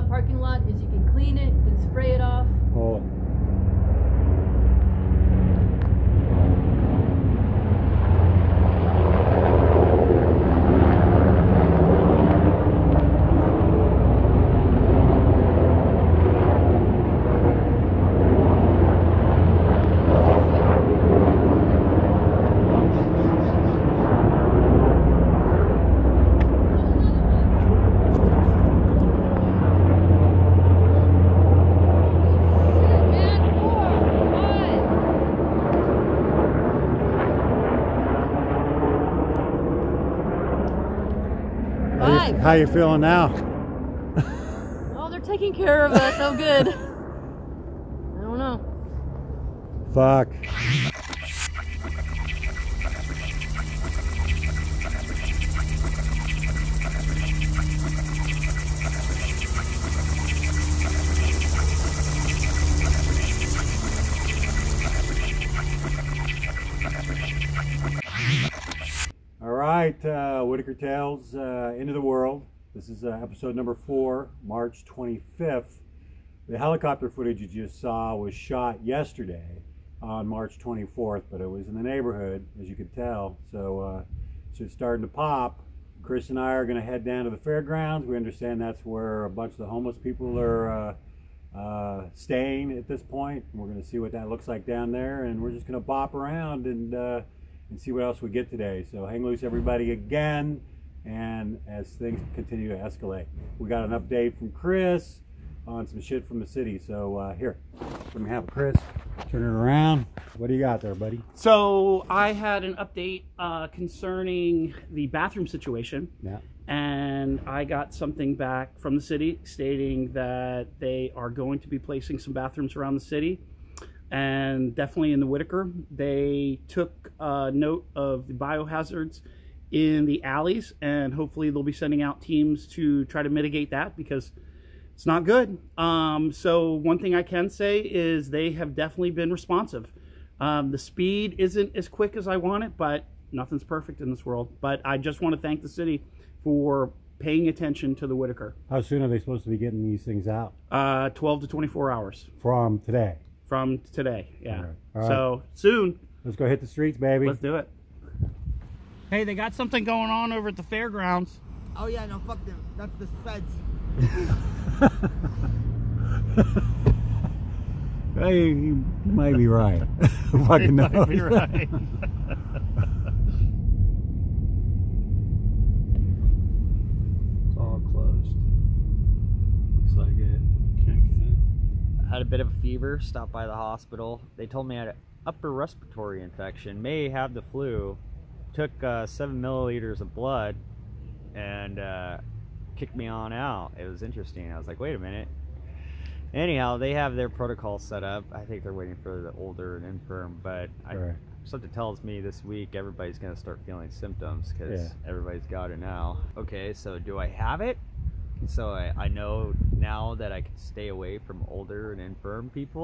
that parking lot is you can clean it, you can spray it off. Oh. How you feeling now? Oh, they're taking care of us. Oh, good. I don't know. Fuck. All right, Whiteaker Tales, Into the World. This is episode number 4, March 25th. The helicopter footage you just saw was shot yesterday on March 24th, but it was in the neighborhood, as you could tell. So it's starting to pop. Chris and I are going to head down to the fairgrounds. We understand that's where a bunch of the homeless people are staying at this point. We're going to see what that looks like down there, and we're just going to bop around and see what else we get today. So hang loose, everybody, again. And as things continue to escalate, we got an update from Chris on some shit from the city. So here, let me have Chris turn it around. What do you got there, buddy? So I had an update concerning the bathroom situation. Yeah. And I got something back from the city stating that they are going to be placing some bathrooms around the city, and definitely in the Whiteaker. They took note of the biohazards in the alleys, and hopefully they'll be sending out teams to try to mitigate that, because it's not good. So one thing I can say is they have definitely been responsive. The speed isn't as quick as I want it, but nothing's perfect in this world. But I just want to thank the city for paying attention to the Whiteaker. How soon are they supposed to be getting these things out? 12 to 24 hours. From today? From today, yeah. All right. All right. So soon. Let's go hit the streets, baby. Let's do it. Hey, they got something going on over at the fairgrounds. Oh yeah, no, fuck them. That's the feds. Hey, you might be right. Fucking might be right. It's all closed. Looks like it. Can't get in. I had a bit of a fever, stopped by the hospital. They told me I had an upper respiratory infection, may have the flu. Took 7 milliliters of blood and kicked me on out. It was interesting. I was like, wait a minute. Anyhow, they have their protocol set up. I think they're waiting for the older and infirm, but something tells me this week everybody's going to start feeling symptoms, because everybody's got it now. Okay, so do I have it? So I know now that I can stay away from older and infirm people,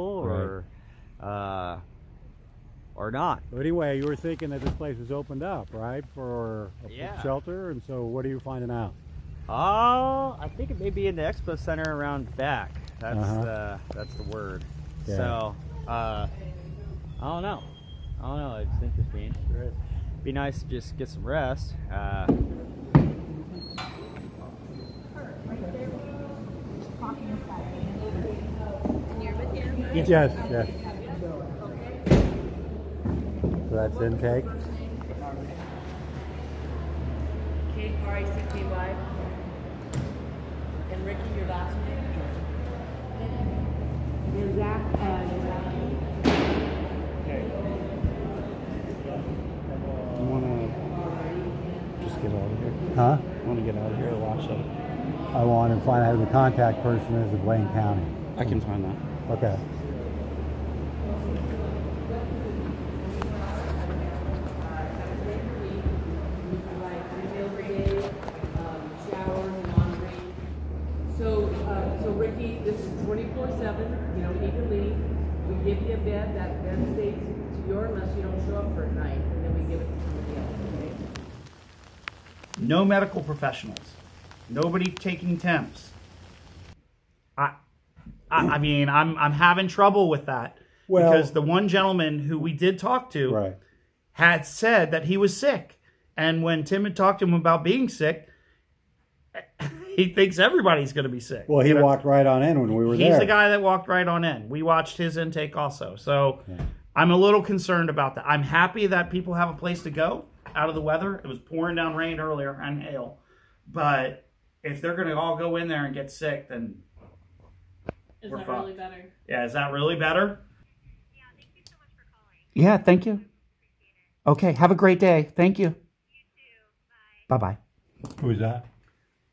or not. But anyway, you were thinking that this place was opened up, right, for a shelter, and so what are you finding out? I think it may be in the expo center around back. That's the word. Yeah. So I don't know. It's interesting. Sure. Be nice to just get some rest. Yes. So that's intake. K-R-I-C-K-Y. And Ricky, your last name? And Zach, You want to just get out of here? Huh? I want to get out of here to watch it. I want to find out who the contact person is of Wayne County. I can find that. Okay. So Ricky, this is 24/7. You don't need to leave. We give you a bed. That bed stays to your unless you don't show up for a night, and then we give it to somebody else. Okay? No medical professionals. Nobody taking temps. I mean, I'm having trouble with that because the one gentleman who we did talk to had said that he was sick, and when Tim had talked to him about being sick, he thinks everybody's going to be sick. Well, he walked right on in when we were there. He's the guy that walked right on in. We watched his intake also, so I'm a little concerned about that. I'm happy that people have a place to go out of the weather. It was pouring down rain earlier and hail, but if they're going to all go in there and get sick, then is that really better? Yeah, is that really better? Yeah, thank you so much for calling. Yeah, thank you. Okay, have a great day. Thank you. You too. Bye. Bye-bye. Who is that?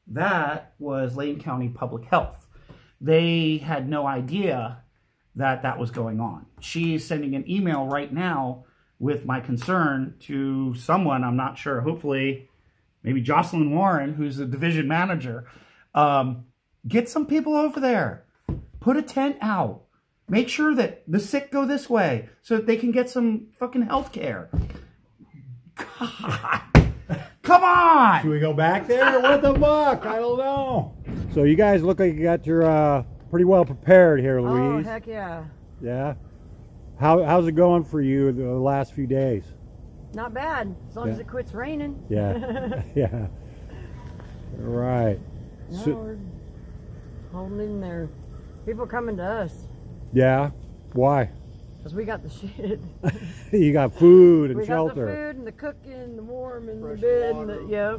That was Lane County Public Health. They had no idea that that was going on. She's sending an email right now with my concern to someone, I'm not sure, hopefully maybe Jocelyn Warren, who's the division manager. Get some people over there. Put a tent out. Make sure that the sick go this way so that they can get some fucking health care. God. Come on! Should we go back there? What the fuck? I don't know. So you guys look like you got your pretty well prepared here, Louise. Oh, heck yeah. Yeah? How's it going for you the last few days? Not bad, as long as it quits raining. Yeah. Yeah. Right. No, we're holding in there. People coming to us. Yeah? Why? Because we got the shit. You got food and we shelter. We got the food and the cooking, the warm and the bed, and the, yep,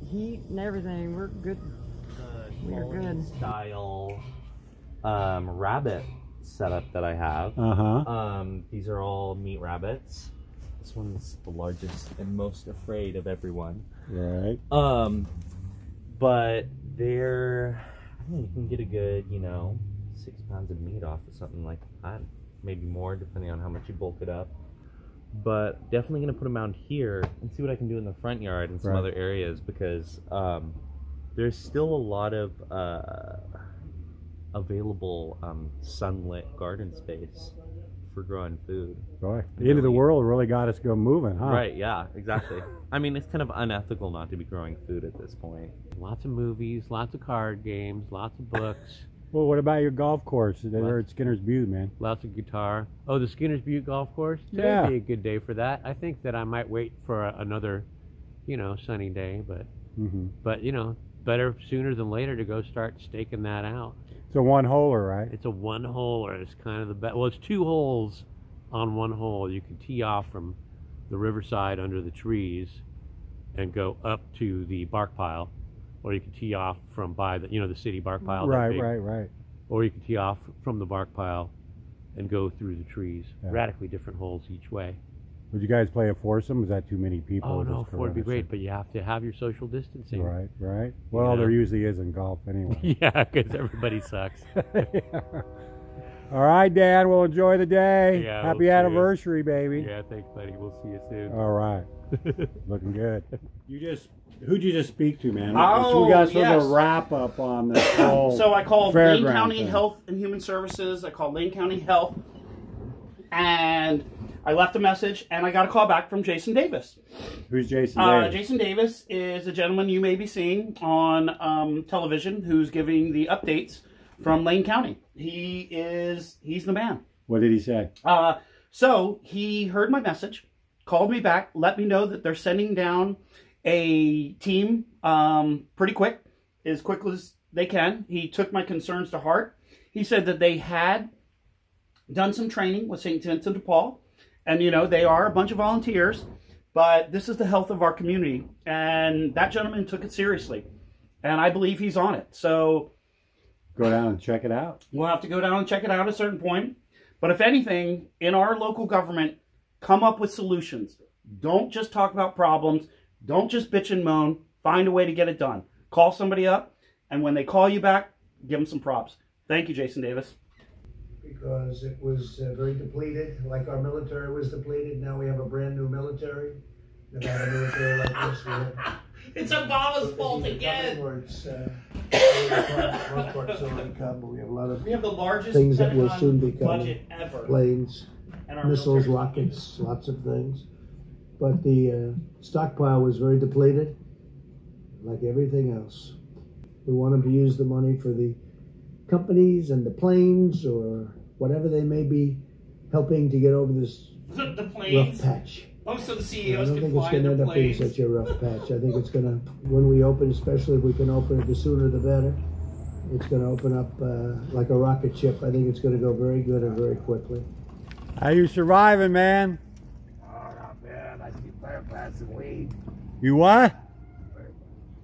heat and everything. We're good. We're good. Style rabbit setup that I have. These are all meat rabbits. This one's the largest and most afraid of everyone. Right. But they're, I think you can get a good, 6 pounds of meat off of something like that. Maybe more, depending on how much you bulk it up. But definitely going to put them out here and see what I can do in the front yard and some other areas, because there's still a lot of available sunlit garden space for growing food. Boy, the end of the world really got us go moving, huh? Right, yeah, exactly. I mean, it's kind of unethical not to be growing food at this point. Lots of movies, lots of card games, lots of books. Well, what about your golf course? They're at Skinner's Butte, man. Lots of guitar. Oh, the Skinner's Butte golf course? Today would be a good day for that. I think that I might wait for another, sunny day, but better sooner than later to go start staking that out. It's a one-holer, right? It's a one-holer. It's kind of the best. Well, it's 2 holes on 1 hole. You can tee off from the riverside under the trees and go up to the bark pile. Or you can tee off from by the, the city bark pile. Right. Or you can tee off from the bark pile and go through the trees. Yeah. Radically different holes each way. Would you guys play a foursome? Is that too many people? Oh, no, 4 would be great, but you have to have your social distancing. Right. Well, there usually is in golf anyway. Yeah, because everybody sucks. Yeah. All right, Dan, we'll enjoy the day. Yeah, Happy anniversary, baby. Yeah, thanks, buddy. We'll see you soon. All right. Looking good. Who'd you just speak to, man? Oh, we got sort of a wrap up on this whole So I called Lane County thing. Health and Human Services. I called Lane County Health, and I left a message, and I got a call back from Jason Davis. Who's Jason Davis? Jason Davis is a gentleman you may be seeing on television who's giving the updates from Lane County. He's the man. What did he say? So he heard my message, called me back, let me know that they're sending down a team pretty quick as they can. He took my concerns to heart. He said that they had done some training with St. Vincent de Paul, and they are a bunch of volunteers, but this is the health of our community, and that gentleman took it seriously, and I believe he's on it. So go down and check it out. We'll have to go down and check it out at a certain point. But if anything, in our local government, come up with solutions. Don't just talk about problems. Don't just bitch and moan. Find a way to get it done. Call somebody up, and when they call you back, give them some props. Thank you, Jason Davis. Because it was very depleted, like our military was depleted. Now we have a brand new military. Never had a military like this. It's Obama's fault again. Most parts already come, but we have a lot of We have the largest things that will soon be budget coming. ever. Planes, missiles, rockets, lots of things. But the stockpile was very depleted, like everything else. We wanted to use the money for the companies and the planes or whatever they may be helping to get over this The rough planes. patch. Oh, so the I CEOs don't can think it's fly going in to the end up being planes. such a rough patch. I think it's going to, when we open, especially if we can open it, the sooner the better. It's going to open up like a rocket ship. I think it's going to go very good and very quickly. How you surviving, man? Oh, not bad. I keep plant some weed. You what?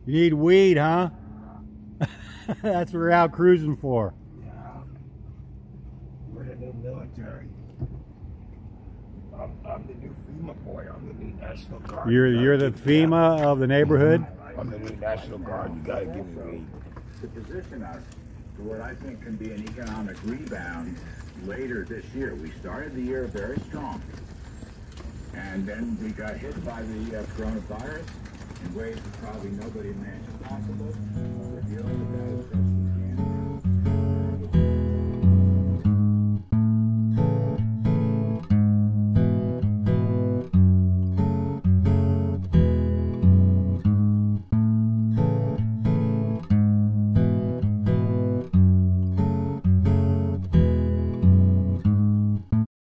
You need weed, huh? That's what we're out cruising for. Yeah. We're the new military. I'm the new FEMA boy. I'm the new National Guard. You're the FEMA of the neighborhood? I'm the new National Guard. You gotta give me weed. To position us for what I think can be an economic rebound later this year. We started the year very strong, and then we got hit by the coronavirus in ways that probably nobody imagined possible. We're dealing with that.